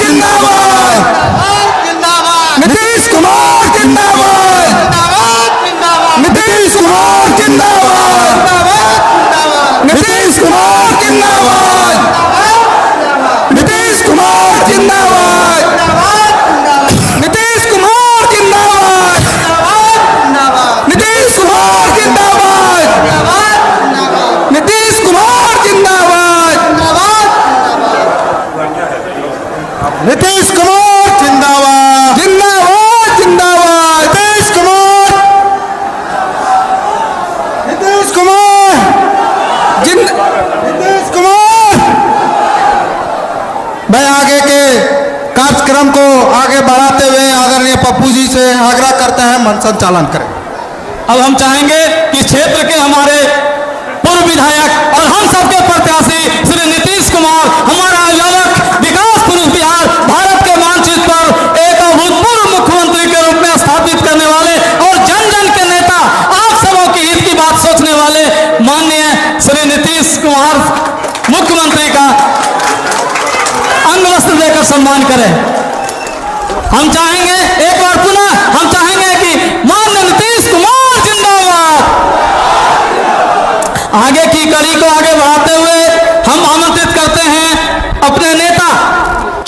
जिंदाबाद, नीतीश कुमार जिंदाबाद, नीतीश कुमार जिंदाबाद, नीतीश कुमार जिंदाबाद, नीतीश कुमार जिंदाबाद, नीतीश कुमार जिंदाबाद, नीतीश कुमार जिंदाबाद, नीतीश कुमार जिंदाबाद, नीतीश कुमार जिंदाबाद, जिंदाबाद जिंदाबाद, नीतीश कुमार, नीतीश कुमार, नीतीश कुमार। मैं आगे के कार्यक्रम को आगे बढ़ाते हुए आदरणीय पप्पू जी से आग्रह करते हैं मंच संचालन करें। अब हम चाहेंगे कि क्षेत्र के हमारे पूर्व विधायक और हम सबके प्रत्याशी श्री नीतीश कुमार, हमारा अभिभावक, विकास पुरुष बिहार, भारत के मानचित्र पर एक अभूतपूर्व मुख्यमंत्री के रूप में स्थापित करने वाले और जन जन के नेता, आप सबों की हित की बात सोचने वाले माननीय श्री नीतीश कुमार मुख्यमंत्री का अंग वस्त्र देकर सम्मान करें। हम चाहेंगे एक बार पुनः हम चाहेंगे कि माननीय नीतीश कुमार जिंदाबाद। आगे की कड़ी को आगे बढ़ाते हुए हम आमंत्रित करते हैं अपने नेता,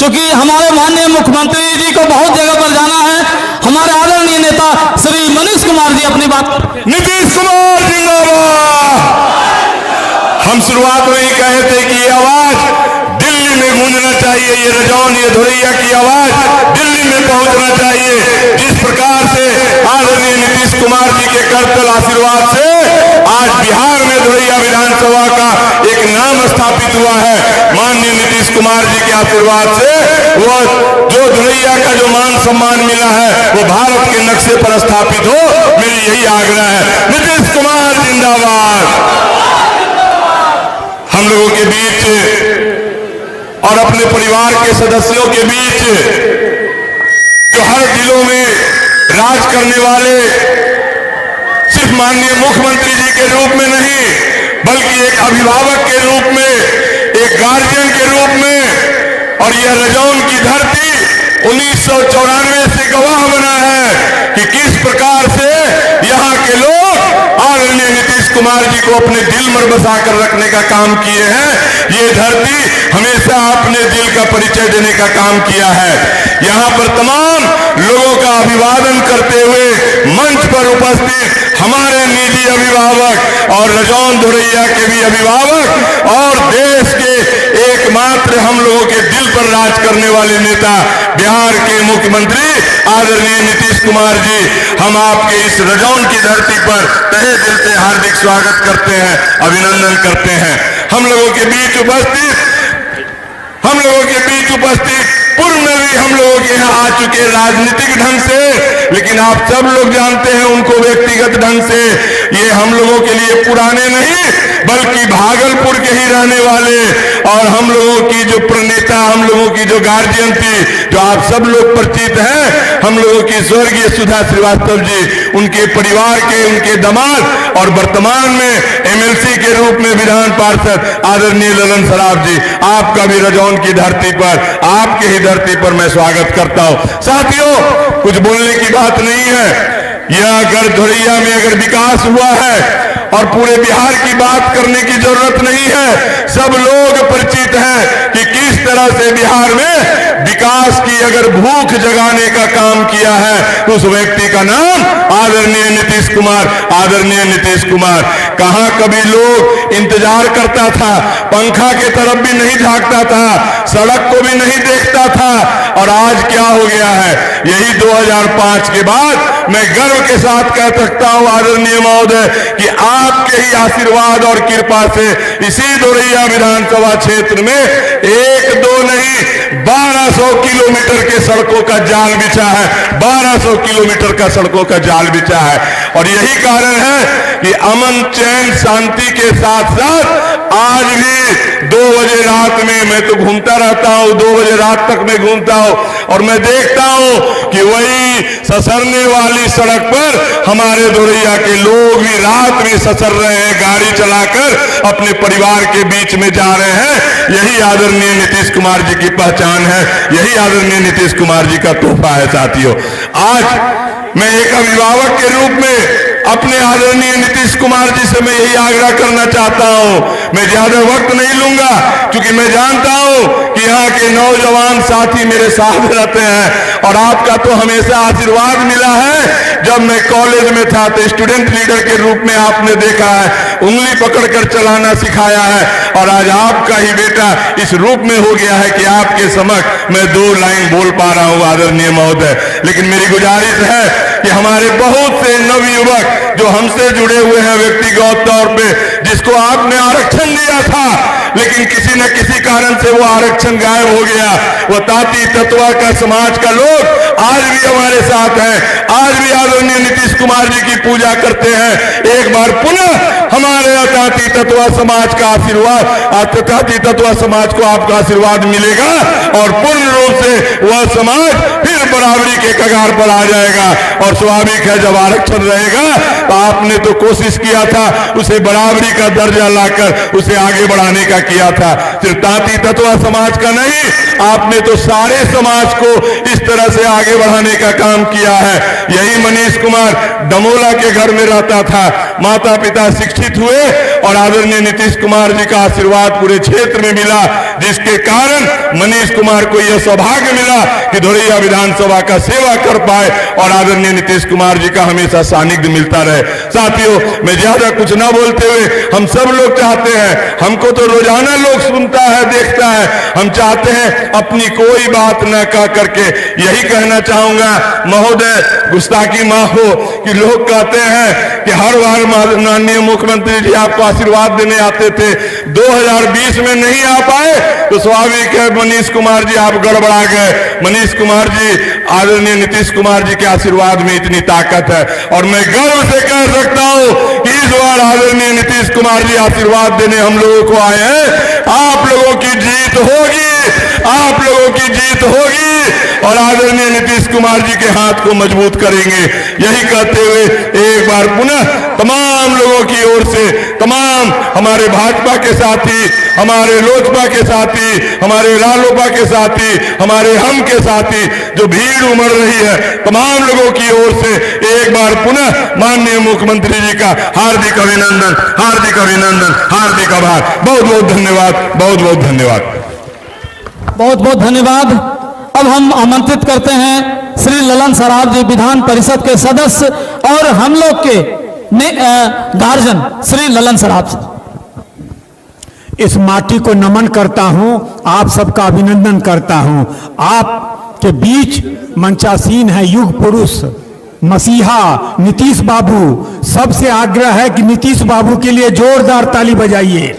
चूंकि हमारे माननीय मुख्यमंत्री जी को बहुत जगह पर जाना है, हमारे आदरणीय नेता श्री मनीष कुमार जी अपनी बात। नीतीश कुमार जिंदाबाद। हम शुरुआत में ही कहे थे कि ये आवाज दिल्ली में गूंजना चाहिए, ये रजौन, ये धुरैया की आवाज दिल्ली में पहुंचना चाहिए। जिस प्रकार से आदरणीय नीतीश कुमार जी के करतल आशीर्वाद से आज बिहार में धुरैया विधानसभा का एक नाम स्थापित हुआ है, माननीय नीतीश कुमार जी के आशीर्वाद से वो जो धुरैया का जो मान सम्मान मिला है वो भारत के नक्शे पर स्थापित हो, मेरी यही आग्रह है। नीतीश कुमार जिंदाबाद। हम लोगों के बीच और अपने परिवार के सदस्यों के बीच जो हर दिलों में राज करने वाले सिर्फ माननीय मुख्यमंत्री जी के रूप में नहीं, बल्कि एक अभिभावक के रूप में, एक गार्जियन के रूप में, और यह रजौन की धरती 1994 से गवाह बना है कि किस प्रकार से यहाँ के लोग आदरणीय नीतीश कुमार जी को अपने दिल में बसा कर रखने का काम किए हैं। ये धरती हमेशा अपने दिल का परिचय देने का काम किया है। यहाँ पर तमाम लोगों का अभिवादन करते हुए मंच पर उपस्थित हमारे निजी अभिभावक और रजौन धुरैया के भी अभिभावक और देश के एकमात्र हम लोगों के दिल पर राज करने वाले नेता बिहार के मुख्यमंत्री आदरणीय नीतीश कुमार जी, हम आपके इस रजौन की धरती पर तहे दिल से हार्दिक स्वागत करते हैं, अभिनंदन करते हैं। हम लोगों के बीच उपस्थित पूर्व में भी हम लोगों के यहाँ आ चुके राजनीतिक ढंग से, लेकिन आप सब लोग जानते हैं उनको व्यक्तिगत ढंग से, ये हम लोगों के लिए पुराने नहीं बल्कि भागलपुर के ही रहने वाले और हम लोगों की जो प्रणेता, हम लोगों की जो गार्जियन थी, जो आप सब लोग परिचित हैं, हम लोगों की स्वर्गीय सुधा श्रीवास्तव जी, उनके परिवार के, उनके दामाद और वर्तमान में एमएलसी के रूप में विधान पार्षद आदरणीय ललन सराफ जी, आपका भी रजौन की धरती पर, आपके ही धरती पर मैं स्वागत करता हूं। साथियों, कुछ बोलने की बात नहीं है, यह अगर धुरैया में अगर विकास हुआ है और पूरे बिहार की बात करने की जरूरत नहीं है, सब लोग परिचित हैं कि किस तरह से बिहार में विकास की अगर भूख जगाने का काम किया है तो उस व्यक्ति का नाम आदरणीय नीतीश कुमार, आदरणीय नीतीश कुमार। कहां कभी लोग इंतजार करता था, पंखा के तरफ भी नहीं झांकता था, सड़क को भी नहीं देखता था, और आज क्या हो गया है, यही 2005 के बाद मैं गर्व के साथ कह सकता हूं आदरणीय महोदय कि आपके ही आशीर्वाद और कृपा से इसी धुरैया विधानसभा क्षेत्र में 1-2 नहीं 1200 किलोमीटर के सड़कों का जाल बिछा है, 1200 किलोमीटर का सड़कों का जाल बिछा है। और यही कारण है कि अमन, चैन, शांति के साथ साथ आज भी 2 बजे रात में मैं तो घूमता रहता हूं, 2 बजे रात तक मैं घूमता हूं और मैं देखता हूं कि वही ससरने वाली सड़क पर हमारे धोरैया के लोग भी रात में ससर रहे हैं, गाड़ी चलाकर अपने परिवार के बीच में जा रहे हैं। यही आदरणीय नीतीश कुमार जी की पहचान है, यही आदरणीय नीतीश कुमार जी का तोहफा है। साथियों, आज मैं एक अभिभावक के रूप में अपने आदरणीय नीतीश कुमार जी से मैं यही आग्रह करना चाहता हूं। मैं ज्यादा वक्त नहीं लूंगा क्योंकि मैं जानता हूं कि यहाँ के नौजवान साथी मेरे साथ रहते हैं और आपका तो हमेशा आशीर्वाद मिला है। जब मैं कॉलेज में था तो स्टूडेंट लीडर के रूप में आपने देखा है, उंगली पकड़कर चलाना सिखाया है और आज आपका ही बेटा इस रूप में हो गया है कि आपके समक्ष मैं 2 लाइन बोल पा रहा हूं आदरणीय महोदय। लेकिन मेरी गुजारिश है कि हमारे बहुत से नवयुवक जो हमसे जुड़े हुए हैं व्यक्तिगत तौर पे, जिसको आपने आरक्षण दिया था लेकिन किसी न किसी कारण से वो आरक्षण गायब हो गया, वो ताती तत्वा का समाज का लोग आज भी हमारे साथ हैं, आज भी आदरणीय नीतीश कुमार जी की पूजा करते हैं। एक बार पुनः हमारे ताती तत्वा समाज का आशीर्वाद, ताती तत्वा समाज को आपका आशीर्वाद मिलेगा और पूर्ण रूप से वह समाज फिर बराबरी के कगार पर आ जाएगा। और स्वाभाविक है, जब आरक्षण रहेगा तो आपने तो कोशिश किया था उसे बराबरी का दर्जा लाकर उसे आगे बढ़ाने का किया था, सिर्फ ताती तत्वा समाज का नहीं, आपने तो सारे समाज को इस तरह से आगे बढ़ाने का काम किया है। यही मनीष कुमार डमोला के घर में रहता था, माता पिता शिक्षित हुए और आदरणीय नीतीश कुमार जी का आशीर्वाद पूरे क्षेत्र में मिला, जिसके कारण मनीष कुमार को यह सौभाग्य मिला कि धोरैया विधानसभा का सेवा कर पाए और आदरणीय नीतीश कुमार जी का हमेशा सानिध्य मिलता रहे। साथियों, मैं ज्यादा कुछ ना बोलते हुए, हम सब लोग चाहते हैं, हमको तो रोजाना लोग सुनता है, देखता है, हम चाहते हैं अपनी कोई बात न कह करके यही कहना चाहूंगा महोदय, गुस्ताखी माफ हो कि लोग कहते हैं कि हर बार माननीय मुख्यमंत्री जी आपको आशीर्वाद देने आते थे, 2020 में नहीं आ पाए तो स्वाभाविक है मनीष कुमार जी आप गड़बड़ा गए। मनीष कुमार जी, आदरणीय नीतीश कुमार जी के आशीर्वाद में इतनी ताकत है और मैं गर्व से कह सकता हूं कि इस बार आदरणीय नीतीश कुमार जी आशीर्वाद देने हम लोगों को आए हैं। आप लोगों की जीत होगी, आप लोगों की जीत होगी और आदरणीय नीतीश कुमार जी के हाथ को मजबूत करेंगे। यही कहते हुए एक बार पुनः तमाम लोगों की ओर से, तमाम हमारे भाजपा के साथी, हमारे लोजपा के साथी, हमारे रालोपा के साथी, हमारे हम के साथी जो भीड़ उमड़ रही है, तमाम लोगों की ओर से एक बार पुनः माननीय मुख्यमंत्री जी का हार्दिक अभिनंदन, हार्दिक अभिनंदन, हार्दिक आभार। बहुत बहुत धन्यवाद, बहुत बहुत धन्यवाद, बहुत बहुत धन्यवाद। अब हम आमंत्रित करते हैं श्री ललन सराफ जी, विधान परिषद के सदस्य और हम लोग के गार्जियन श्री ललन सराफ जी। इस माटी को नमन करता हूं, आप सबका अभिनंदन करता हूं। आपके बीच मंचासीन है युग पुरुष मसीहा नीतीश बाबू। सबसे आग्रह है कि नीतीश बाबू के लिए जोरदार ताली बजाइए।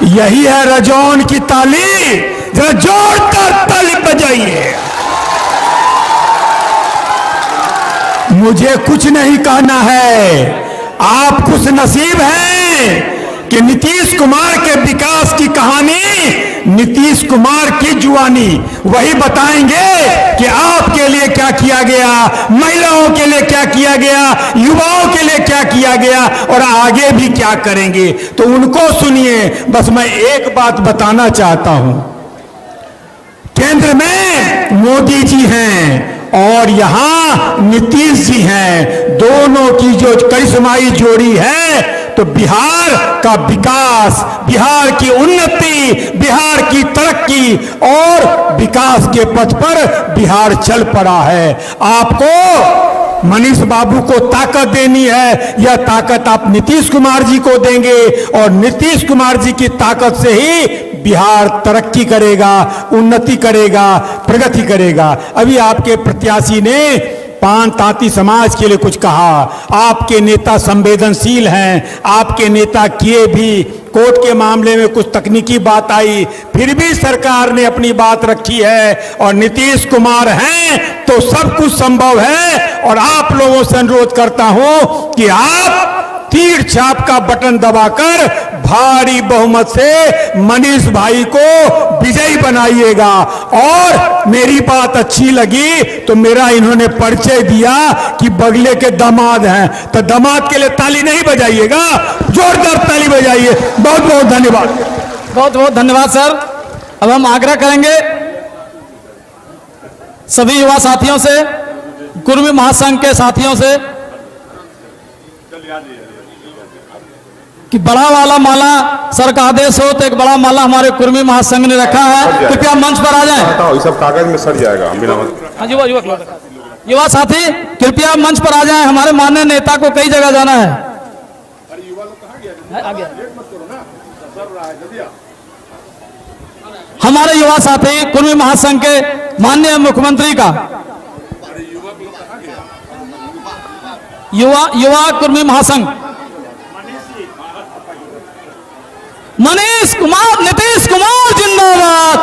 यही है रजौन की ताली, जरा जोरदार ताली बजाइए। मुझे कुछ नहीं कहना है, आप खुश नसीब हैं कि नीतीश कुमार के विकास की कहानी, नीतीश कुमार की जुआनी वही बताएंगे कि आपके लिए क्या किया गया, महिलाओं के लिए क्या किया गया, युवाओं के लिए क्या किया गया और आगे भी क्या करेंगे। तो उनको सुनिए। बस मैं एक बात बताना चाहता हूं, केंद्र में मोदी जी हैं और यहां नीतीश जी हैं। दोनों की जो करिश्माई जोड़ी है तो बिहार का विकास, बिहार की उन्नति, बिहार की तरक्की और विकास के पथ पर बिहार चल पड़ा है। आपको मनीष बाबू को ताकत देनी है, यह ताकत आप नीतीश कुमार जी को देंगे और नीतीश कुमार जी की ताकत से ही बिहार तरक्की करेगा, उन्नति करेगा, प्रगति करेगा। अभी आपके प्रत्याशी ने पान तांती समाज के लिए कुछ कहा। आपके नेता संवेदनशील हैं, आपके नेता किए भी, कोर्ट के मामले में कुछ तकनीकी बात आई, फिर भी सरकार ने अपनी बात रखी है और नीतीश कुमार हैं तो सब कुछ संभव है। और आप लोगों से अनुरोध करता हूं कि आप तीर छाप का बटन दबाकर भारी बहुमत से मनीष भाई को विजयी बनाइएगा। और मेरी बात अच्छी लगी तो मेरा इन्होंने परिचय दिया कि बगले के दामाद हैं, तो दामाद के लिए ताली नहीं बजाइएगा, जोरदार ताली बजाइए। बहुत बहुत धन्यवाद। बहुत बहुत धन्यवाद सर। अब हम आग्रह करेंगे सभी युवा साथियों से, कुर्मी महासंघ के साथियों से कि बड़ा वाला माला सर का आदेश हो तो एक बड़ा माला हमारे कुर्मी महासंघ ने रखा है, कृपया मंच पर आ जाएं। ये सब कागज में सड़ जाएगा बिना हाँ, युवा साथी कृपया मंच पर आ जाएं, हमारे माननीय नेता को कई जगह जाना है। आ गया। हमारे युवा साथी कुर्मी महासंघ के माननीय मुख्यमंत्री का युवा कुर्मी महासंघ मनीष कुमार, नीतीश कुमार जिंदाबाद,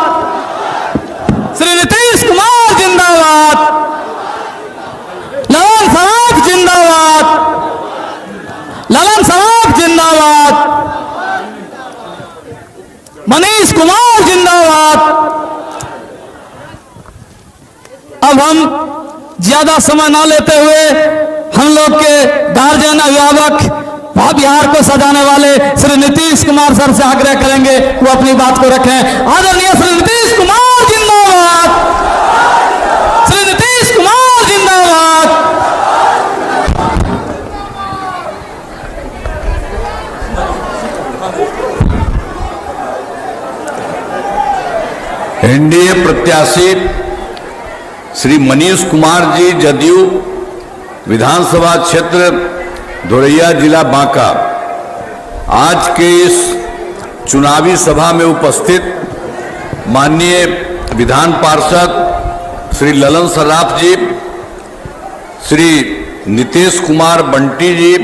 श्री नीतीश कुमार जिंदाबाद, ललन सराफ जिंदाबाद, ललन सराफ जिंदाबाद, मनीष कुमार जिंदाबाद। अब हम ज्यादा समय ना लेते हुए हम लोग के गार्जियन, अभिभावक, बिहार को सजाने वाले श्री नीतीश कुमार सर से आग्रह करेंगे वो अपनी बात को रखें। आदरणीय श्री नीतीश कुमार जिंदाबाद, श्री नीतीश कुमार जिंदाबाद। एनडीए प्रत्याशी श्री मनीष कुमार जी, जदयू विधानसभा क्षेत्र धोरैया जिला बांका, आज के इस चुनावी सभा में उपस्थित माननीय विधान पार्षद श्री ललन सराफ जी, श्री नीतीश कुमार बंटी जी,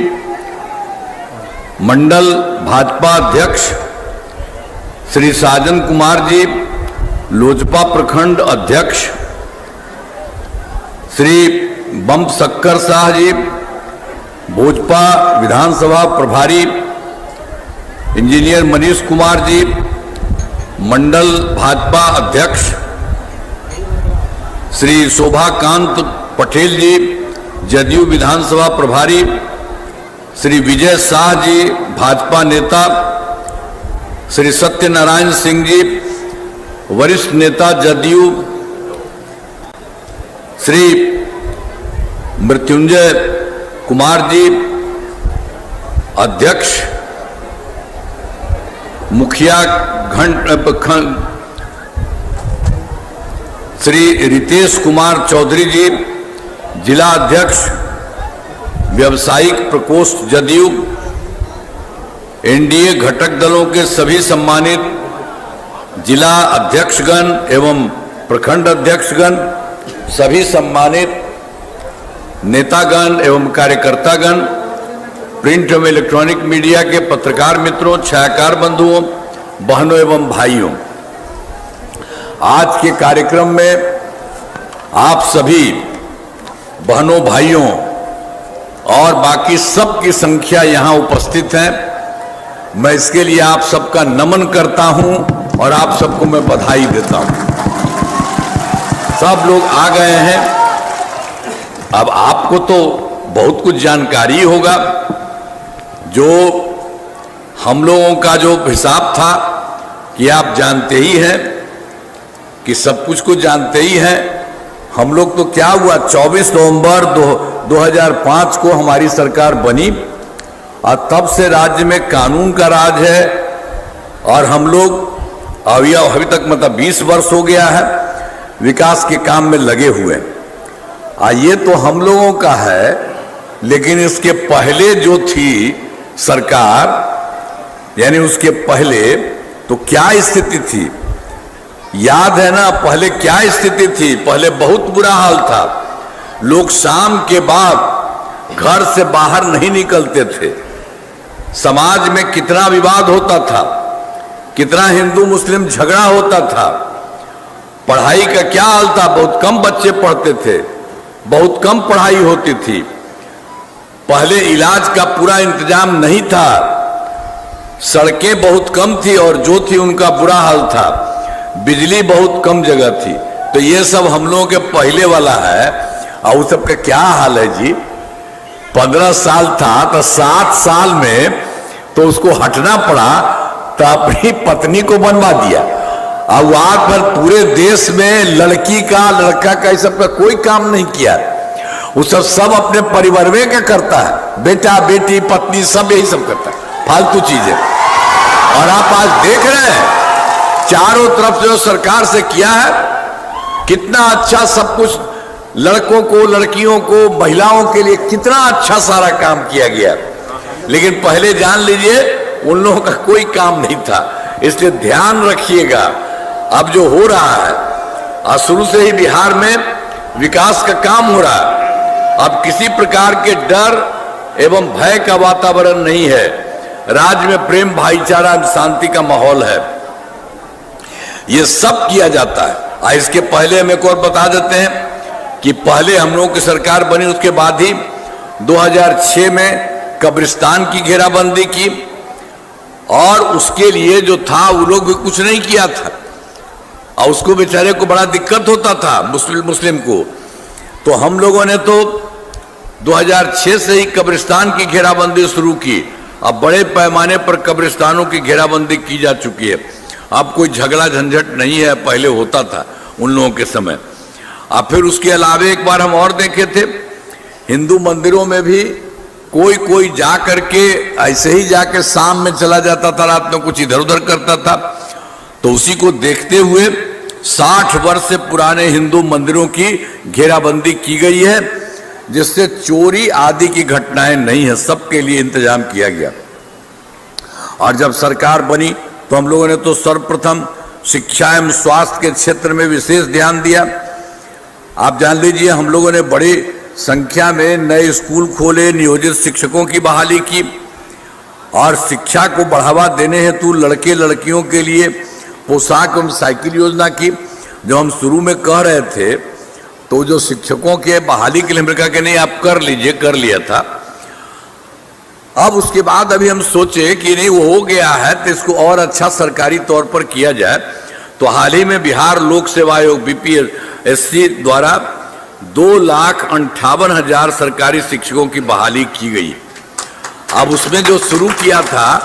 मंडल भाजपा अध्यक्ष श्री साजन कुमार जी, लोजपा प्रखंड अध्यक्ष श्री बम शक्कर शाह जी, भोजपा विधानसभा प्रभारी इंजीनियर मनीष कुमार जी, मंडल भाजपा अध्यक्ष श्री शोभाकांत पटेल जी, जदयू विधानसभा प्रभारी श्री विजय शाह जी, भाजपा नेता श्री सत्यनारायण सिंह जी, वरिष्ठ नेता जदयू श्री मृत्युंजय कुमार जी, अध्यक्ष मुखिया श्री रितेश कुमार चौधरी जी, जिला अध्यक्ष व्यावसायिक प्रकोष्ठ जदयू, एनडीए घटक दलों के सभी सम्मानित जिला अध्यक्षगण एवं प्रखंड अध्यक्षगण, सभी सम्मानित नेतागण एवं कार्यकर्तागण, प्रिंट एवं इलेक्ट्रॉनिक मीडिया के पत्रकार मित्रों, छायाकार बंधुओं, बहनों एवं भाइयों, आज के कार्यक्रम में आप सभी बहनों, भाइयों और बाकी सबकी संख्या यहाँ उपस्थित है। मैं इसके लिए आप सबका नमन करता हूँ और आप सबको मैं बधाई देता हूँ। सब लोग आ गए हैं। अब आपको तो बहुत कुछ जानकारी होगा, जो हम लोगों का जो हिसाब था कि आप जानते ही हैं कि सब कुछ को जानते ही हैं। हम लोग तो क्या हुआ, 24 नवंबर 2005 को हमारी सरकार बनी और तब से राज्य में कानून का राज है और हम लोग अभी तक मतलब 20 वर्ष हो गया है विकास के काम में लगे हुए। ये तो हम लोगों का है, लेकिन इसके पहले जो थी सरकार, यानी उसके पहले तो क्या स्थिति थी, याद है ना? पहले क्या स्थिति थी? पहले बहुत बुरा हाल था। लोग शाम के बाद घर से बाहर नहीं निकलते थे। समाज में कितना विवाद होता था, कितना हिंदू मुस्लिम झगड़ा होता था। पढ़ाई का क्या हाल था, बहुत कम बच्चे पढ़ते थे, बहुत कम पढ़ाई होती थी। पहले इलाज का पूरा इंतजाम नहीं था, सड़कें बहुत कम थी और जो थी उनका बुरा हाल था, बिजली बहुत कम जगह थी। तो ये सब हम लोगों के पहले वाला है। और उस सब का क्या हाल है जी? 15 साल था तो 7 साल में तो उसको हटना पड़ा, तो अपनी पत्नी को बनवा दिया। और वहां पर पूरे देश में लड़की का लड़का का इस सब का कोई काम नहीं किया। वो सब अपने परिवार में क्या करता है, बेटा बेटी पत्नी सब यही सब करता है, फालतू चीजें। और आप आज देख रहे हैं चारों तरफ जो सरकार से किया है, कितना अच्छा सब कुछ, लड़कों को लड़कियों को महिलाओं के लिए कितना अच्छा सारा काम किया गया। लेकिन पहले जान लीजिए उन लोगों का कोई काम नहीं था। इसलिए ध्यान रखिएगा, अब जो हो रहा है, आज शुरू से ही बिहार में विकास का काम हो रहा है। अब किसी प्रकार के डर एवं भय का वातावरण नहीं है। राज्य में प्रेम भाईचारा शांति का माहौल है। ये सब किया जाता है। इसके पहले हम एक और बता देते हैं कि पहले हम लोगों की सरकार बनी, उसके बाद ही 2006 में कब्रिस्तान की घेराबंदी की, और उसके लिए जो था वो लोग भी कुछ नहीं किया था, और उसको बेचारे को बड़ा दिक्कत होता था मुस्लिम को। तो हम लोगों ने तो 2006 से ही कब्रिस्तान की घेराबंदी शुरू की। अब बड़े पैमाने पर कब्रिस्तानों की घेराबंदी की जा चुकी है। अब कोई झगड़ा झंझट नहीं है, पहले होता था उन लोगों के समय। अब फिर उसके अलावे एक बार हम और देखे थे, हिंदू मंदिरों में भी कोई जा करके ऐसे ही जाके शाम में चला जाता था, रात में कुछ इधर उधर करता था। तो उसी को देखते हुए 60 वर्ष से पुराने हिंदू मंदिरों की घेराबंदी की गई है, जिससे चोरी आदि की घटनाएं नहीं है, सबके लिए इंतजाम किया गया। और जब सरकार बनी तो हम लोगों ने तो सर्वप्रथम शिक्षा एवं स्वास्थ्य के क्षेत्र में विशेष ध्यान दिया। आप जान लीजिए हम लोगों ने बड़ी संख्या में नए स्कूल खोले, नियोजित शिक्षकों की बहाली की, और शिक्षा को बढ़ावा देने हेतु लड़के लड़कियों के लिए पोशाक एवं साइकिल योजना की। जो हम शुरू में कह रहे थे तो जो शिक्षकों के बहाली के लिए हमने कहा कि नहीं आप कर लीजिए, कर लिया था। अब उसके बाद अभी हम सोचे कि नहीं वो हो गया है तो इसको और अच्छा सरकारी तौर पर किया जाए। तो हाल ही में बिहार लोक सेवा आयोग BPSC द्वारा 2,58,000 सरकारी शिक्षकों की बहाली की गई। अब उसमें जो शुरू किया था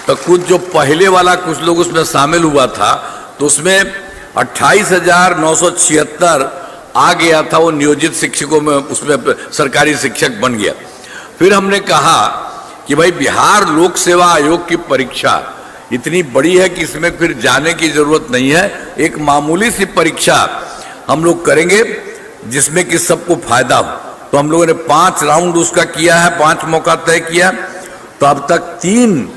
तो कुछ जो पहले वाला कुछ लोग उसमें शामिल हुआ था, तो उसमें 28,976 आ गया था, वो नियोजित शिक्षकों में उसमें सरकारी शिक्षक बन गया। फिर हमने कहा कि भाई बिहार लोक सेवा आयोग की परीक्षा इतनी बड़ी है कि इसमें फिर जाने की जरूरत नहीं है, एक मामूली सी परीक्षा हम लोग करेंगे जिसमें कि सबको फायदा हो। तो हम लोगों ने 5 राउंड उसका किया है, 5 मौका तय किया। तो अब तक 3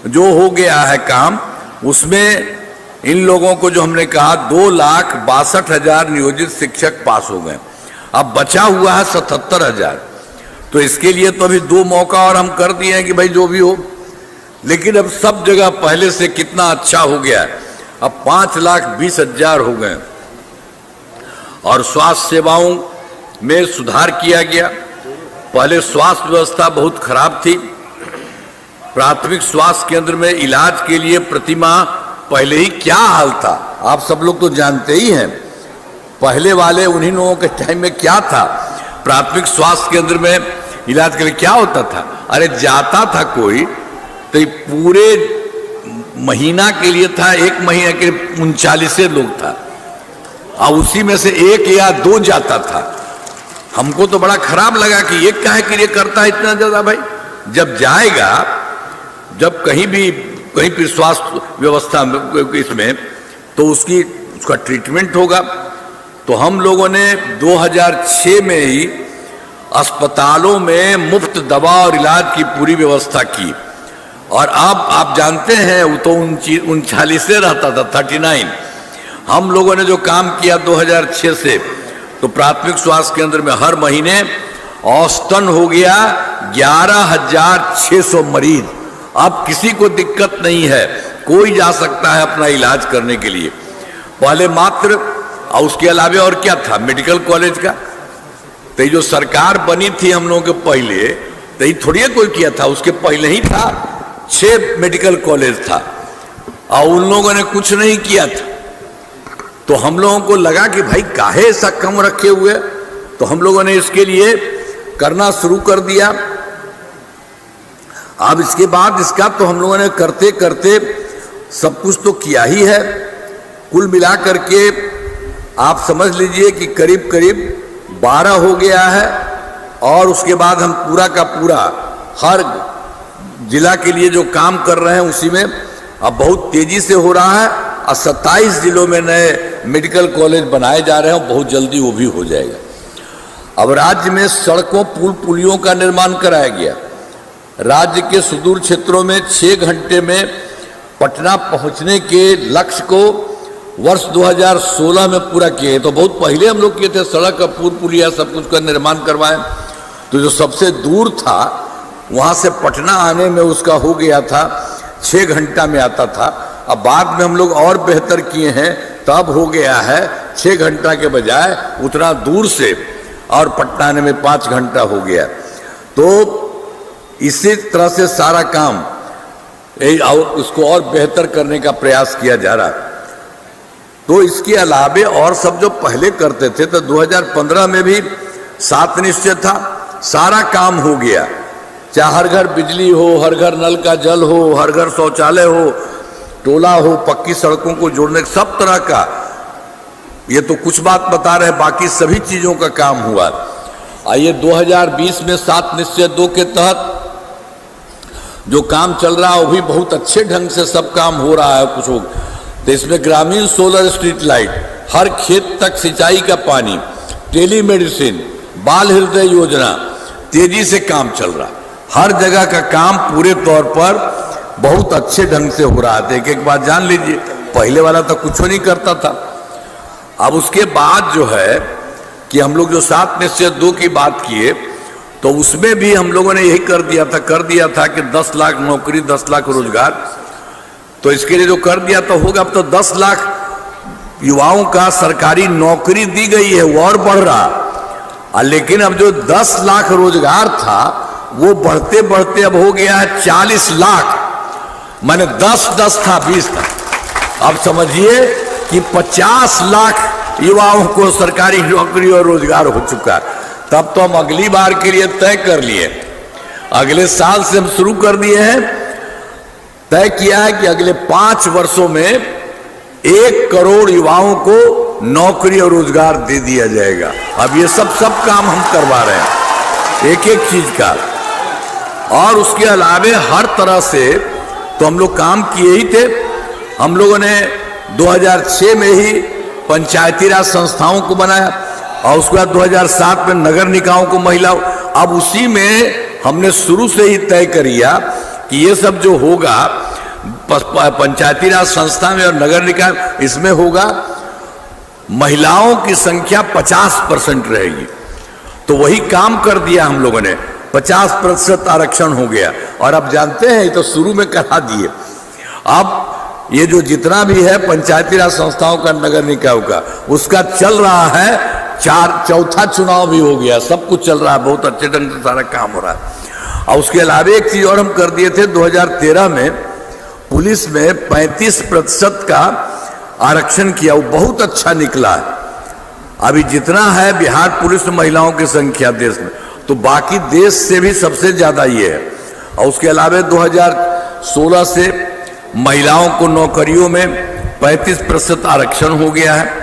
जो हो गया है काम, उसमें इन लोगों को जो हमने कहा 2,62,000 नियोजित शिक्षक पास हो गए। अब बचा हुआ है 77,000। तो इसके लिए तो अभी 2 मौका और हम कर दिए हैं कि भाई जो भी हो, लेकिन अब सब जगह पहले से कितना अच्छा हो गया है। अब 5,20,000 हो गए। और स्वास्थ्य सेवाओं में सुधार किया गया। पहले स्वास्थ्य व्यवस्था बहुत खराब थी। प्राथमिक स्वास्थ्य केंद्र में इलाज के लिए प्रतिमाह पहले ही क्या हाल था, आप सब लोग तो जानते ही हैं। पहले वाले उन्हीं लोगों के टाइम में क्या था, प्राथमिक स्वास्थ्य केंद्र में इलाज के लिए क्या होता था, अरे जाता था कोई तो पूरे महीना के लिए था, 1 महीने के 39 लोग था, और उसी में से 1 या 2 जाता था। हमको तो बड़ा खराब लगा कि ये काहे के लिए करता है इतना ज्यादा। भाई जब जाएगा, जब कहीं भी स्वास्थ्य व्यवस्था इसमें, तो उसका ट्रीटमेंट होगा। तो हम लोगों ने 2006 में ही अस्पतालों में मुफ्त दवा और इलाज की पूरी व्यवस्था की। और अब आप जानते हैं वो तो 39 रहता था, 39। हम लोगों ने जो काम किया 2006 से, तो प्राथमिक स्वास्थ्य केंद्र में हर महीने औसतन हो गया 11,600 मरीज। अब किसी को दिक्कत नहीं है, कोई जा सकता है अपना इलाज करने के लिए। पहले मात्र, और उसके अलावा और क्या था, मेडिकल कॉलेज का। तो जो सरकार बनी थी हम लोगों के पहले, तो ये थोड़ी कोई किया था, उसके पहले ही था, 6 मेडिकल कॉलेज था और उन लोगों ने कुछ नहीं किया था। तो हम लोगों को लगा कि भाई काहे ऐसा कम रखे हुए, तो हम लोगों ने इसके लिए करना शुरू कर दिया। अब इसके बाद इसका तो हम लोगों ने करते करते सब कुछ तो किया ही है। कुल मिलाकर के आप समझ लीजिए कि करीब करीब 12 हो गया है। और उसके बाद हम पूरा का पूरा हर जिला के लिए जो काम कर रहे हैं उसी में अब बहुत तेजी से हो रहा है और 27 जिलों में नए मेडिकल कॉलेज बनाए जा रहे हैं, बहुत जल्दी वो भी हो जाएगा। अब राज्य में सड़कों पुल पुलियों का निर्माण कराया गया। राज्य के सुदूर क्षेत्रों में 6 घंटे में पटना पहुंचने के लक्ष्य को वर्ष 2016 में पूरा किए। तो बहुत पहले हम लोग किए थे, सड़क पुल पुलिया सब कुछ का निर्माण करवाए। तो जो सबसे दूर था वहां से पटना आने में उसका हो गया था 6 घंटा में आता था। अब बाद में हम लोग और बेहतर किए हैं, तब हो गया है 6 घंटा के बजाय उतना दूर से और पटना आने में 5 घंटा हो गया। तो इसी तरह से सारा काम उसको और बेहतर करने का प्रयास किया जा रहा है। तो इसके अलावे और सब जो पहले करते थे, तो 2015 में भी 7 निश्चय था, सारा काम हो गया। चाहे हर घर बिजली हो, हर घर नल का जल हो, हर घर शौचालय हो, टोला हो, पक्की सड़कों को जोड़ने, सब तरह का। ये तो कुछ बात बता रहे, बाकी सभी चीजों का काम हुआ। आइए 2020 में 7 निश्चय 2 के तहत जो काम चल रहा है वो भी बहुत अच्छे ढंग से सब काम हो रहा है। कुछ तो इसमें ग्रामीण सोलर स्ट्रीट लाइट, हर खेत तक सिंचाई का पानी, टेलीमेडिसिन, बाल हृदय योजना, तेजी से काम चल रहा। हर जगह का काम पूरे तौर पर बहुत अच्छे ढंग से हो रहा था। एक बात जान लीजिए, पहले वाला तो कुछ नहीं करता था। अब उसके बाद जो है कि हम लोग जो 7 निश्चय 2 की बात किए, तो उसमें भी हम लोगों ने यही कर दिया था कि 10 लाख नौकरी, 10 लाख रोजगार। तो इसके लिए जो कर दिया तो होगा। अब तो 10 लाख युवाओं का सरकारी नौकरी दी गई है, वो और बढ़ रहा। लेकिन अब जो 10 लाख रोजगार था वो बढ़ते बढ़ते अब हो गया है 40 लाख। माने 10 था, 20 था। अब समझिए कि 50 लाख युवाओं को सरकारी नौकरी और रोजगार हो चुका। तब तो हम अगली बार के लिए तय कर लिए, अगले साल से हम शुरू कर दिए हैं, तय किया है कि अगले 5 वर्षों में 1 करोड़ युवाओं को नौकरी और रोजगार दे दिया जाएगा। अब ये सब काम हम करवा रहे हैं, एक एक चीज का। और उसके अलावे हर तरह से तो हम लोग काम किए ही थे। हम लोगों ने 2006 में ही पंचायती राज संस्थाओं को बनाया और उसके बाद 2007 में नगर निकायों को महिलाओं। अब उसी में हमने शुरू से ही तय करिया कि ये सब जो होगा पंचायती राज संस्था में और नगर निकाय, इसमें होगा महिलाओं की संख्या 50% रहेगी। तो वही काम कर दिया हम लोगों ने, 50% आरक्षण हो गया। और अब जानते हैं, ये तो शुरू में करा दिए। अब ये जो जितना भी है पंचायती राज संस्थाओं का, नगर निकायों का, उसका चल रहा है, चौथा चुनाव भी हो गया, सब कुछ चल रहा है, बहुत अच्छे ढंग से सारा काम हो रहा है। और उसके अलावा एक चीज और हम कर दिए थे, 2013 में पुलिस में 35% का आरक्षण किया, वो बहुत अच्छा निकला है। अभी जितना है बिहार पुलिस में महिलाओं की संख्या देश में, तो बाकी देश से भी सबसे ज्यादा ये है। और उसके अलावा 2016 से महिलाओं को नौकरियों में 35% आरक्षण हो गया है।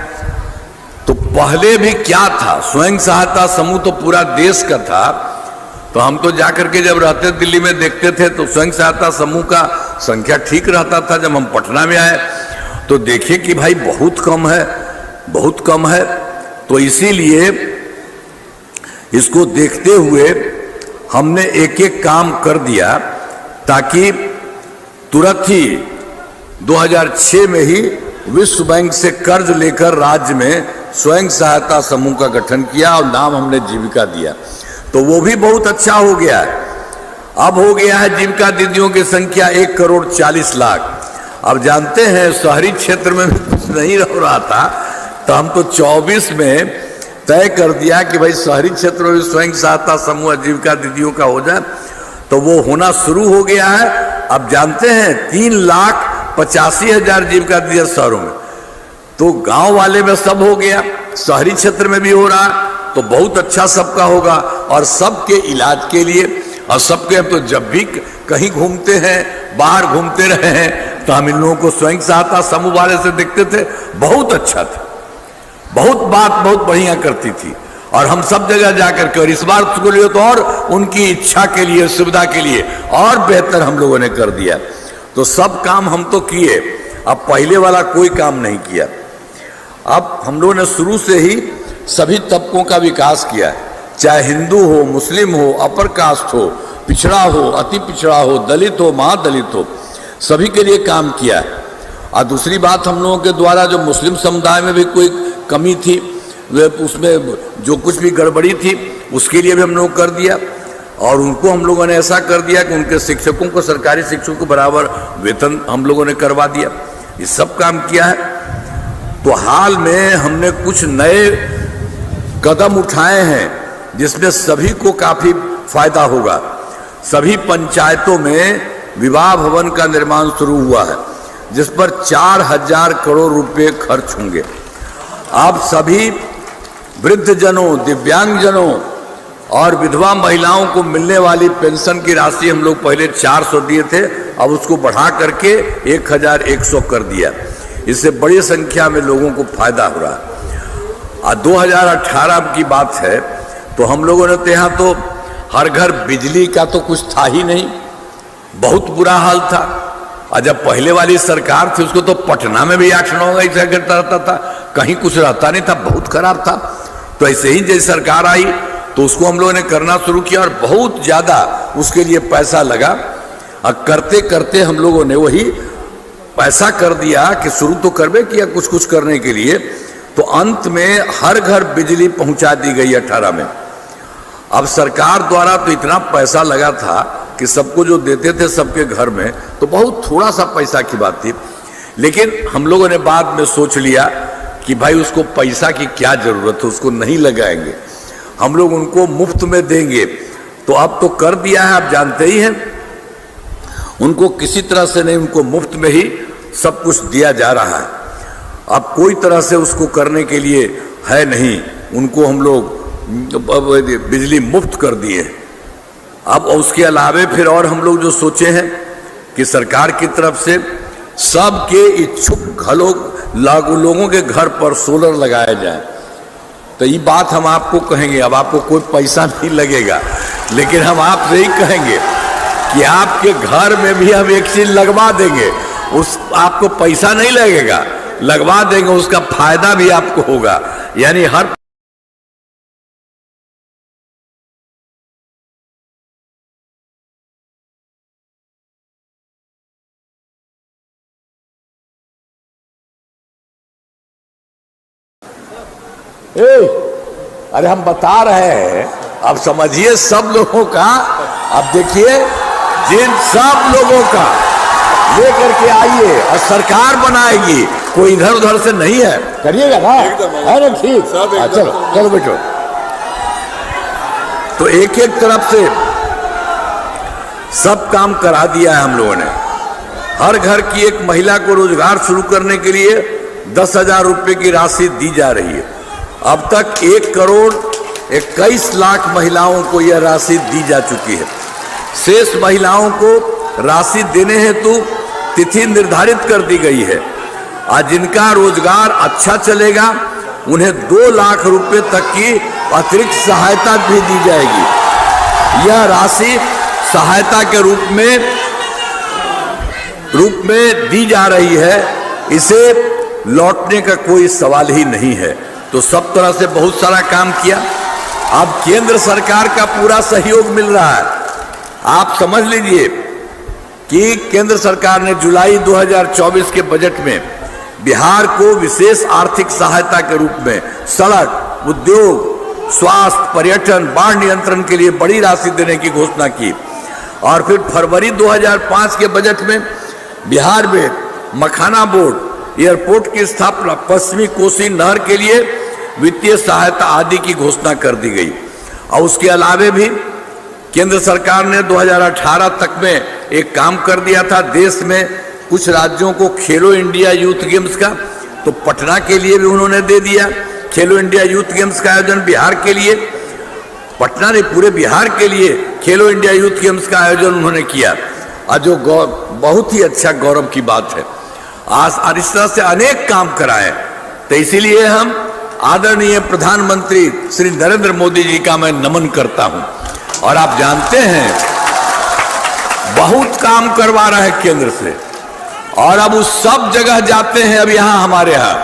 तो पहले भी क्या था, स्वयं सहायता समूह तो पूरा देश का था। तो हम तो जाकर के जब रहते दिल्ली में देखते थे तो स्वयं सहायता समूह का संख्या ठीक रहता था। जब हम पटना में आए तो देखे कि भाई बहुत कम है, बहुत कम है। तो इसीलिए इसको देखते हुए हमने एक एक काम कर दिया, ताकि तुरंत ही 2006 में ही विश्व बैंक से कर्ज लेकर राज्य में स्वयं सहायता समूह का गठन किया और नाम हमने जीविका दिया। तो वो भी बहुत अच्छा हो गया है। अब हो गया है जीविका दीदियों की संख्या 1 करोड़ 40 लाख। अब जानते हैं शहरी क्षेत्र में भी कुछ नहीं हो रहा था, तो हम तो 24 में तय कर दिया कि भाई शहरी क्षेत्रों में स्वयं सहायता समूह आजीविका दीदियों का हो जाए, तो वो होना शुरू हो गया है। अब जानते हैं 3,85,000 जीविका दीदी शहरों में, तो गांव वाले में सब हो गया, शहरी क्षेत्र में भी हो रहा, तो बहुत अच्छा सबका होगा। और सबके इलाज के लिए और सबके, तो जब भी कहीं घूमते हैं, बाहर घूमते रहे हैं, तो हम इन लोगों को स्वयं सहायता समूह वाले से देखते थे, बहुत अच्छा था, बहुत बात बहुत बढ़िया करती थी, और हम सब जगह जाकर के, और इस बार उसको लिए तो और उनकी इच्छा के लिए, सुविधा के लिए और बेहतर हम लोगों ने कर दिया। तो सब काम हम तो किए, अब पहले वाला कोई काम नहीं किया। अब हम लोगों ने शुरू से ही सभी तबकों का विकास किया है, चाहे हिंदू हो, मुस्लिम हो, अपर कास्ट हो, पिछड़ा हो, अति पिछड़ा हो, दलित हो, महादलित हो, सभी के लिए काम किया है। और दूसरी बात, हम लोगों के द्वारा जो मुस्लिम समुदाय में भी कोई कमी थी, वे उसमें जो कुछ भी गड़बड़ी थी उसके लिए भी हम लोग कर दिया, और उनको हम लोगों ने ऐसा कर दिया कि उनके शिक्षकों को, सरकारी शिक्षकों को बराबर वेतन हम लोगों ने करवा दिया। ये सब काम किया है। तो हाल में हमने कुछ नए कदम उठाए हैं जिसमें सभी को काफी फायदा होगा। सभी पंचायतों में विवाह भवन का निर्माण शुरू हुआ है, जिस पर 4,000 करोड़ रुपए खर्च होंगे। अब सभी वृद्धजनों, दिव्यांगजनों और विधवा महिलाओं को मिलने वाली पेंशन की राशि हम लोग पहले 400 दिए थे, अब उसको बढ़ा करके 1,100 कर दिया। इससे बड़ी संख्या में लोगों को फायदा हो रहा है। 2018 की बात है, तो हम लोगों ने तो यहाँ तो हर घर बिजली का तो कुछ था ही नहीं, बहुत बुरा हाल था। और जब पहले वाली सरकार थी, उसको तो पटना में भी 8-9 ऐसा घटता रहता था, कहीं कुछ रहता नहीं था, बहुत खराब था। तो ऐसे ही जैसे सरकार आई तो उसको हम लोगों ने करना शुरू किया, और बहुत ज्यादा उसके लिए पैसा लगा, और करते करते हम लोगों ने वही पैसा कर दिया कि शुरू तो करबे किया कुछ कुछ करने के लिए, तो अंत में हर घर बिजली पहुंचा दी गई 18 में। अब सरकार द्वारा तो इतना पैसा लगा था कि सबको जो देते थे सबके घर में, तो बहुत थोड़ा सा पैसा की बात थी। लेकिन हम लोगों ने बाद में सोच लिया कि भाई उसको पैसा की क्या जरूरत है, उसको नहीं लगाएंगे, हम लोग उनको मुफ्त में देंगे। तो अब तो कर दिया है, आप जानते ही हैं, उनको किसी तरह से नहीं, उनको मुफ्त में ही सब कुछ दिया जा रहा है। अब कोई तरह से उसको करने के लिए है नहीं, उनको हम लोग बिजली मुफ्त कर दिए। अब उसके अलावे फिर और हम लोग जो सोचे हैं कि सरकार की तरफ से सबके इच्छुक लोगों के घर पर सोलर लगाया जाए। तो ये बात हम आपको कहेंगे, अब आपको कोई पैसा नहीं लगेगा, लेकिन हम आपसे ही कहेंगे कि आपके घर में भी हम एक चीज लगवा देंगे, उस आपको पैसा नहीं लगेगा, लगवा देंगे, उसका फायदा भी आपको होगा। यानी हर अरे हम बता रहे हैं, अब समझिए सब लोगों का। अब देखिए, जिन सब लोगों का लेकर के आइए और सरकार बनाएगी, कोई इधर उधर से नहीं है, करिएगा ना, है ना? ठीक, चलो चलो बेटो। तो एक एक तरफ से सब काम करा दिया है हम लोगों ने। हर घर की एक महिला को रोजगार शुरू करने के लिए 10,000 रुपए की राशि दी जा रही है। अब तक 1,21,00,000 महिलाओं को यह राशि दी जा चुकी है। शेष महिलाओं को राशि देने हेतु तिथि निर्धारित कर दी गई है। आज जिनका रोजगार अच्छा चलेगा उन्हें 2 लाख रुपए तक की अतिरिक्त सहायता भी दी जाएगी। यह राशि सहायता के रूप में दी जा रही है, इसे लौटने का कोई सवाल ही नहीं है। तो सब तरह से बहुत सारा काम किया। अब केंद्र सरकार का पूरा सहयोग मिल रहा है। आप समझ लीजिए कि केंद्र सरकार ने जुलाई 2024 के बजट में बिहार को विशेष आर्थिक सहायता के रूप में सड़क, उद्योग, स्वास्थ्य, पर्यटन, बाढ़ नियंत्रण के लिए बड़ी राशि देने की घोषणा की। और फिर फरवरी 2005 के बजट में बिहार में मखाना बोर्ड एयरपोर्ट की स्थापना, पश्चिमी कोसी नहर के लिए वित्तीय सहायता आदि की घोषणा कर दी गई। और उसके अलावे भी केंद्र सरकार ने 2018 तक में एक काम कर दिया था, देश में कुछ राज्यों को खेलो इंडिया यूथ गेम्स का, तो पटना के लिए भी उन्होंने दे दिया खेलो इंडिया यूथ गेम्स का आयोजन। बिहार के लिए, पटना ने पूरे बिहार के लिए खेलो इंडिया यूथ गेम्स का आयोजन उन्होंने किया, और जो बहुत ही अच्छा गौरव की बात है। आज इस तरह से अनेक काम कराए, तो इसीलिए हम आदरणीय प्रधानमंत्री श्री नरेंद्र मोदी जी का मैं नमन करता हूं। और आप जानते हैं बहुत काम करवा रहे हैं केंद्र से, और अब उस सब जगह जाते हैं अब यहां हमारे यहां,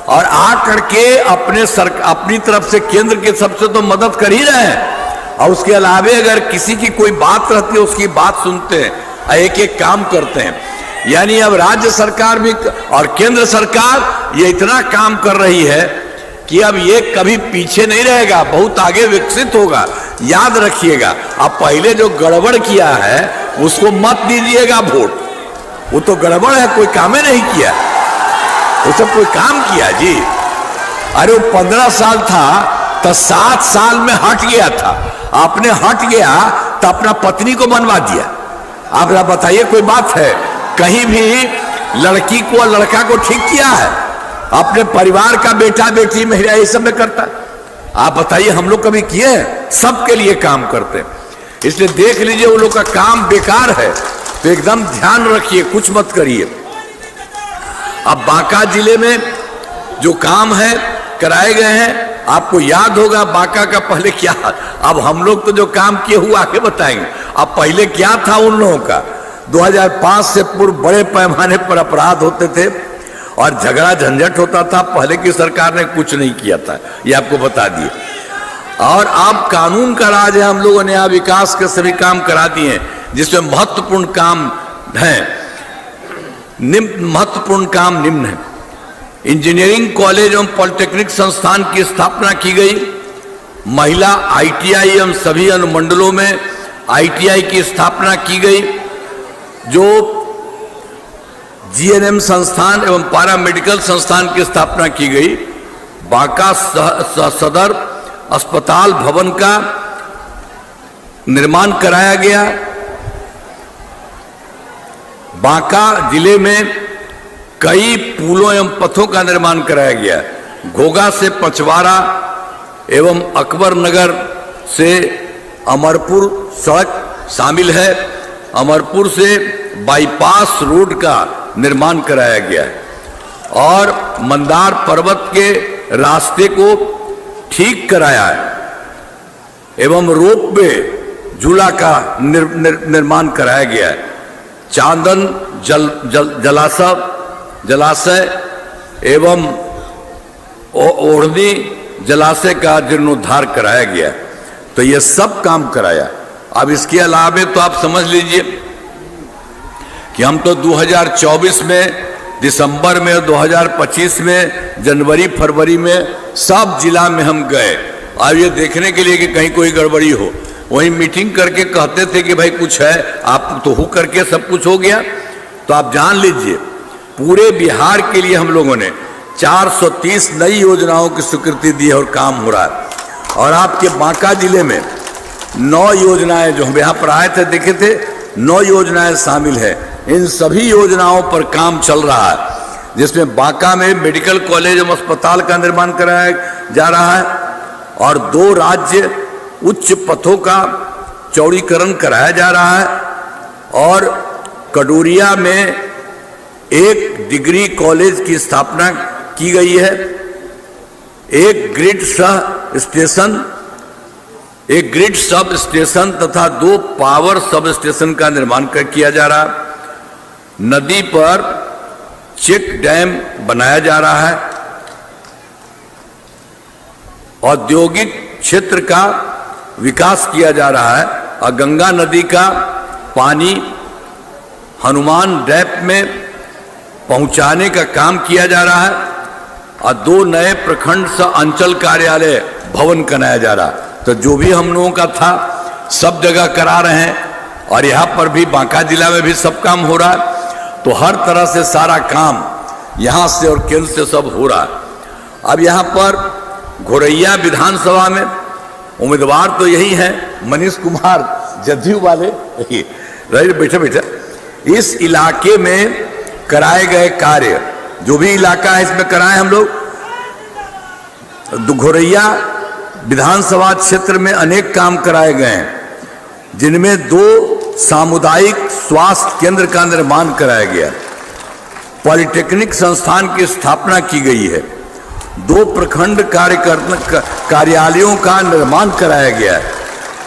और आ करके अपनी तरफ से केंद्र के सबसे तो मदद कर ही रहे हैं, और उसके अलावे अगर किसी की कोई बात रहती है उसकी बात सुनते हैं, एक एक काम करते हैं। यानी अब राज्य सरकार भी और केंद्र सरकार ये इतना काम कर रही है कि अब ये कभी पीछे नहीं रहेगा, बहुत आगे विकसित होगा। याद रखिएगा, अब पहले जो गड़बड़ किया है उसको मत दीजिएगा वोट, वो तो गड़बड़ है, कोई काम ही नहीं किया, वो सब कोई काम किया जी। अरे वो 15 साल था तो 7 साल में हट गया था, आपने हट गया तो अपना पत्नी को बनवा दिया। आप बताइए कोई बात है? कहीं भी लड़की को लड़का को ठीक किया है? अपने परिवार का बेटा बेटी महिला ये सब में करता, आप बताइए हम लोग कभी किए हैं? सबके लिए काम करते हैं, इसलिए देख लीजिए वो लोग का काम बेकार है तो एकदम ध्यान रखिए, कुछ मत करिए। अब बांका जिले में जो काम है कराए गए हैं, आपको याद होगा बांका का पहले क्या, अब हम लोग तो जो काम किए हुए आगे बताएंगे। अब पहले क्या था उन लोगों का, 2005 से पूर्व बड़े पैमाने पर अपराध होते थे और झगड़ा झंझट होता था, पहले की सरकार ने कुछ नहीं किया था, ये आपको बता दिए। और अब कानून का राज है, हम लोगों ने यहाँ विकास के सभी काम करा दिए हैं, जिसमें महत्वपूर्ण काम है, महत्वपूर्ण काम निम्न है। इंजीनियरिंग कॉलेज एवं पॉलिटेक्निक संस्थान की स्थापना की गई, महिला ITI एवं सभी अनुमंडलों में ITI की स्थापना की गई, जो GNM संस्थान एवं पारा मेडिकल संस्थान की स्थापना की गई। बांका सदर अस्पताल भवन का निर्माण कराया गया। बांका जिले में कई पुलों एवं पथों का निर्माण कराया गया। घोघा से पचवाड़ा एवं अकबर नगर से अमरपुर सड़क शामिल है। अमरपुर से बाईपास रोड का निर्माण कराया गया है और मंदार पर्वत के रास्ते को ठीक कराया है एवं रोपवे झूला का निर्माण कराया गया है। चांदन जलाशय एवं ओढ़नी जलाशय का जीर्णोद्धार कराया गया, तो ये सब काम कराया। अब इसके अलावे तो आप समझ लीजिए कि हम तो 2024 में दिसंबर में, 2025 में जनवरी फरवरी में सब जिला में हम गए, अब ये देखने के लिए कि कहीं कोई गड़बड़ी हो। वहीं मीटिंग करके कहते थे कि भाई कुछ है, आप तो हो करके सब कुछ हो गया। तो आप जान लीजिए पूरे बिहार के लिए हम लोगों ने 430 नई योजनाओं की स्वीकृति दी है और काम हो रहा है। और आपके बांका जिले में 9 योजनाएं, जो हम यहाँ पर आए थे देखे थे, 9 योजनाएं शामिल है। इन सभी योजनाओं पर काम चल रहा है, जिसमें बांका में मेडिकल कॉलेज एवं अस्पताल का निर्माण कराया जा रहा है और 2 राज्य उच्च पथों का चौड़ीकरण कराया जा रहा है और कडोरिया में 1 डिग्री कॉलेज की स्थापना की गई है। 1 ग्रिड सब स्टेशन तथा 2 पावर सब स्टेशन का निर्माण किया जा रहा है। नदी पर चेक डैम बनाया जा रहा है। औद्योगिक क्षेत्र का विकास किया जा रहा है और गंगा नदी का पानी हनुमान डैम में पहुंचाने का काम किया जा रहा है और 2 नए प्रखंड अंचल कार्यालय भवन बनाया जा रहा है। तो जो भी हम लोगों का था सब जगह करा रहे हैं और यहाँ पर भी बांका जिला में भी सब काम हो रहा है। तो हर तरह से सारा काम यहाँ से और केंद्र से सब हो रहा है। अब यहाँ पर घोरैया विधानसभा में उम्मीदवार तो यही है मनीष कुमार, जदयू वाले। रही बैठे बैठे इस इलाके में कराए गए कार्य, जो भी इलाका है इसमें कराए हम लोग। घोरैया विधानसभा क्षेत्र में अनेक काम कराए गए हैं, जिनमें 2 सामुदायिक स्वास्थ्य केंद्र का निर्माण कराया गया, पॉलिटेक्निक संस्थान की स्थापना की गई है, 2 प्रखंड कार्यालयों का निर्माण कराया गया है,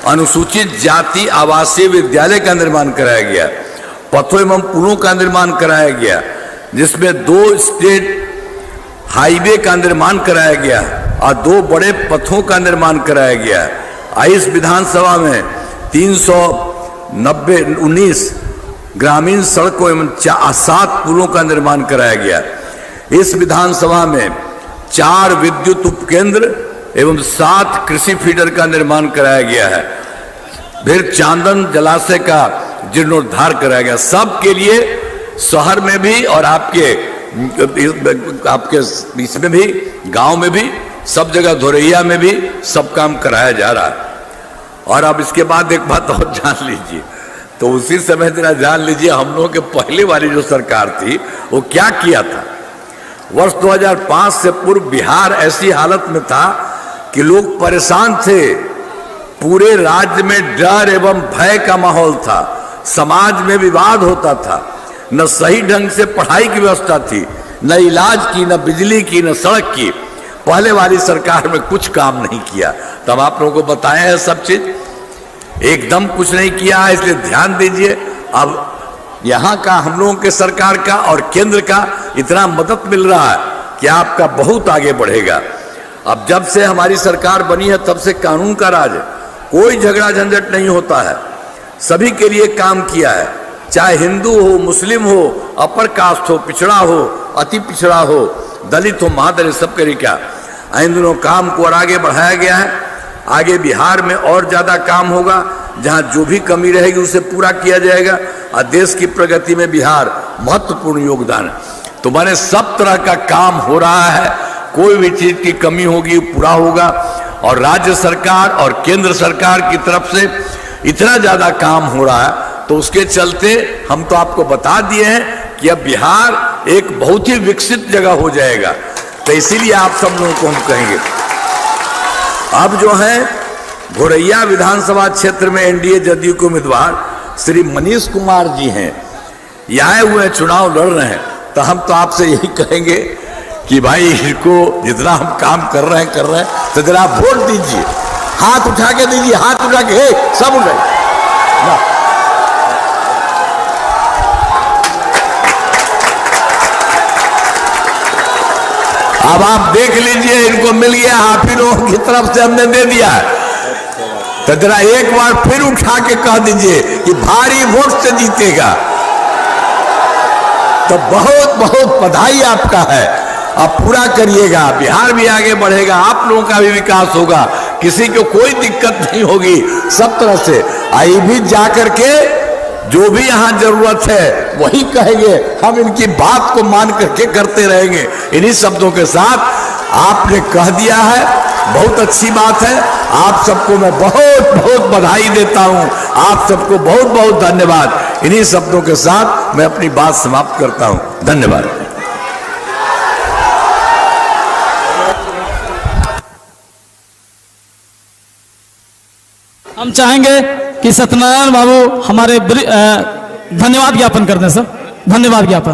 अनुसूचित जाति आवासीय विद्यालय का निर्माण कराया गया, पथों एवं पुलों का निर्माण कराया गया, जिसमें 2 स्टेट हाईवे का निर्माण कराया गया और 2 बड़े पथों का निर्माण कराया गया। इस विधानसभा में 319 ग्रामीण सड़कों एवं 7 पुलों का निर्माण कराया गया। इस विधानसभा में 4 विद्युत उपकेंद्र एवं 7 कृषि फीडर का निर्माण कराया गया है। फिर चांदन जलाशय का जीर्णोद्धार कराया गया। सबके लिए शहर में भी और आपके इसमें भी, गांव में भी, सब जगह धोरैया में भी सब काम कराया जा रहा है। और अब इसके बाद एक बात और जान लीजिए, तो उसी समय जरा जान लीजिए हम लोगों के पहले वाली जो सरकार थी वो क्या किया था। वर्ष 2005 से पूर्व बिहार ऐसी हालत में था कि लोग परेशान थे, पूरे राज्य में डर एवं भय का माहौल था, समाज में विवाद होता था, न सही ढंग से पढ़ाई की व्यवस्था थी, न इलाज की, न बिजली की, न सड़क की। पहले वाली सरकार में कुछ काम नहीं किया। तब आप लोगों को बताया है सब चीज, एकदम कुछ नहीं किया है, इसलिए ध्यान दीजिए। अब यहाँ का हम लोगों के सरकार का और केंद्र का इतना मदद मिल रहा है कि आपका बहुत आगे बढ़ेगा। अब जब से हमारी सरकार बनी है तब से कानून का राज है, कोई झगड़ा झंझट नहीं होता है, सभी के लिए काम किया है, चाहे हिंदू हो, मुस्लिम हो, अपर कास्ट हो, पिछड़ा हो, अति पिछड़ा हो, दलित हो, महादलित, सबके लिए क्या इन दोनों काम को और आगे बढ़ाया गया है। आगे बिहार में और ज्यादा काम होगा, जहां जो भी कमी रहेगी उसे पूरा किया जाएगा और देश की प्रगति में बिहार महत्वपूर्ण योगदान है। तो माने सब तरह का काम हो रहा है, कोई भी चीज की कमी होगी पूरा होगा। और राज्य सरकार और केंद्र सरकार की तरफ से इतना ज्यादा काम हो रहा है, तो उसके चलते हम तो आपको बता दिए हैं कि अब बिहार एक बहुत ही विकसित जगह हो जाएगा। तो इसीलिए आप सब लोगों को हम कहेंगे, अब जो है घोरैया विधानसभा क्षेत्र में एनडीए जदयू के उम्मीदवार श्री मनीष कुमार जी हैं, ये आए हुए चुनाव लड़ रहे हैं। तो हम तो आपसे यही कहेंगे कि भाई इनको जितना हम काम कर रहे हैं तो जरा आप वोट दीजिए, हाथ उठा के दीजिए, हाथ उठा के, सब उठाए। अब आप देख लीजिए, इनको मिल गया, आप ही लोगों की तरफ से हमने दे दिया है। तो जरा एक बार फिर उठा के कह दीजिए कि भारी वोट से जीतेगा। तो बहुत बहुत बधाई आपका है, अब पूरा करिएगा, बिहार भी आगे बढ़ेगा, आप लोगों का भी विकास होगा, किसी को कोई दिक्कत नहीं होगी सब तरह से। आई भी जाकर के जो भी यहाँ जरूरत है वही कहेंगे, हम इनकी बात को मान करके करते रहेंगे। इन्हीं शब्दों के साथ आपने कह दिया है, बहुत अच्छी बात है। आप सबको मैं बहुत बहुत बधाई देता हूं, आप सबको बहुत बहुत धन्यवाद। इन्हीं शब्दों के साथ मैं अपनी बात समाप्त करता हूं, धन्यवाद। हम चाहेंगे कि सत्यनारायण बाबू हमारे धन्यवाद ज्ञापन कर दें सर, धन्यवाद ज्ञापन।